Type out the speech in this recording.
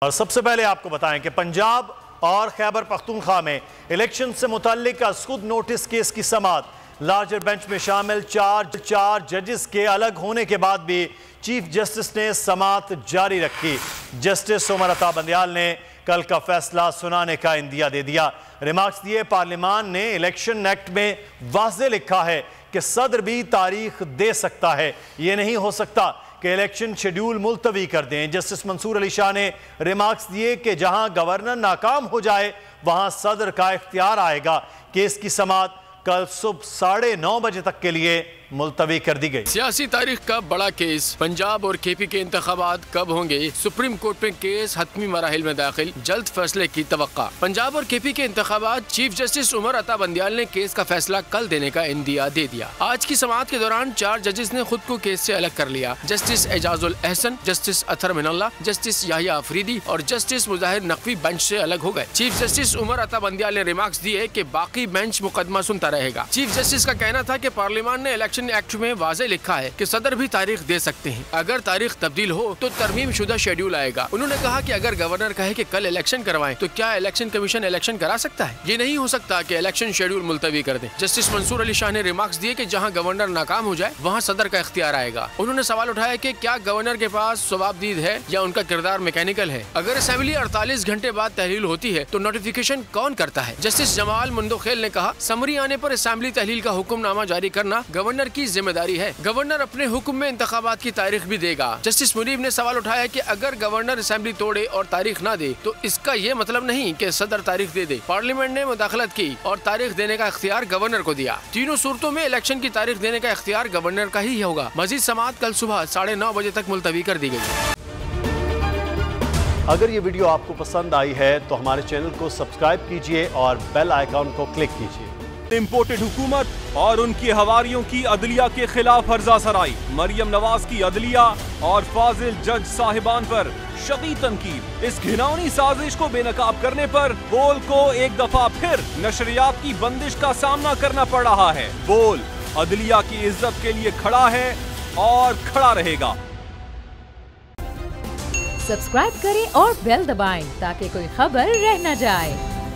और सबसे पहले आपको बताएं कि पंजाब और खैबर पख्तूनख्वा में इलेक्शन से मुताल्लिक खुद नोटिस केस की समाअत लार्जर बेंच में शामिल चार जजेस के अलग होने के बाद भी चीफ जस्टिस ने समाअत जारी रखी। जस्टिस उमर अता बंदियाल ने कल का फैसला सुनाने का इंदिया दे दिया। रिमार्क्स दिए, पार्लियामान ने इलेक्शन एक्ट में वाज़े लिखा है कि सदर भी तारीख दे सकता है, ये नहीं हो सकता कि इलेक्शन शेड्यूल मुलतवी कर दें। जस्टिस मंसूर अली शाह ने रिमार्क्स दिए कि जहां गवर्नर नाकाम हो जाए वहां सदर का इख्तियार आएगा। केस की समाअत कल सुबह 9:30 बजे तक के लिए मुलतवी कर दी गई। सियासी तारीख का बड़ा केस, पंजाब और केपी के इंतखाबात कब होंगे, सुप्रीम कोर्ट में केस हतमी मराहिल में दाखिल, जल्द फैसले की तवक्का। पंजाब और केपी के इंतखाबात, चीफ जस्टिस उमर अता बंदियाल ने केस का फैसला कल देने का इंदिया दे दिया। आज की समाअत के दौरान 4 जजेस ने खुद को केस से अलग कर लिया। Justice Ejazul Ahsan, justice Athar Minallah, justice Yahya Afridi और जस्टिस मुजाहिर नकवी बेंच से अलग हो गए। चीफ जस्टिस उमर अता बंदियाल ने रिमार्क्स दिए कि बाकी बेंच मुकदमा सुनता रहेगा। चीफ जस्टिस का कहना था कि पार्लियामान ने इलेक्शन एक्ट में वाज़े लिखा है कि सदर भी तारीख दे सकते हैं। अगर तारीख तब्दील हो तो तरमीम शुदा शेड्यूल आएगा। उन्होंने कहा कि अगर गवर्नर कहे कि कल इलेक्शन करवाएं तो क्या इलेक्शन कमीशन इलेक्शन करा सकता है? ये नहीं हो सकता कि इलेक्शन शेड्यूल मुलतवी कर दे। जस्टिस मंसूर अली शाह ने रिमार्क्स दिए कि जहां गवर्नर नाकाम हो जाए वहां सदर का इख्तियार आएगा। उन्होंने सवाल उठाया कि क्या गवर्नर के पास जवाबदीद है या उनका किरदार मैकेनिकल है? अगर असेंबली 48 घंटे बाद तहलील होती है तो नोटिफिकेशन कौन करता है? जस्टिस जमाल मुंदोखेल ने कहा, समरी आने पर असेंबली तहलील का हुक्मनामा जारी करना गवर्नर की जिम्मेदारी है। गवर्नर अपने हुक्म में इंतखाबात की तारीख भी देगा। जस्टिस मुनीब ने सवाल उठाया कि अगर गवर्नर असेंबली तोड़े और तारीख ना दे तो इसका ये मतलब नहीं कि सदर तारीख दे दे। पार्लियामेंट ने मुदाखलत की और तारीख देने का इख्तियार गवर्नर को दिया। तीनों सूरतों में इलेक्शन की तारीख देने का इख्तियार गवर्नर का ही होगा। मजीद समाअत कल सुबह 9:30 बजे तक मुलतवी कर दी गई। अगर ये वीडियो आपको पसंद आई है तो हमारे चैनल को सब्सक्राइब कीजिए और बेल आइकॉन को क्लिक कीजिए। इम्पोर्टेड हुकूमत और उनकी हवारियों की अदलिया के खिलाफ हर्जा सराई, मरियम नवाज की अदलिया और फाजिल जज साहिबान पर शदीद तनकीद। इस घिनौनी साजिश को बेनकाब करने पर बोल को एक दफा फिर नशरियात की बंदिश का सामना करना पड़ रहा है। बोल अदलिया की इज्जत के लिए खड़ा है और खड़ा रहेगा। सब्सक्राइब करें और बेल दबाएं ताकि कोई खबर रह न जाए।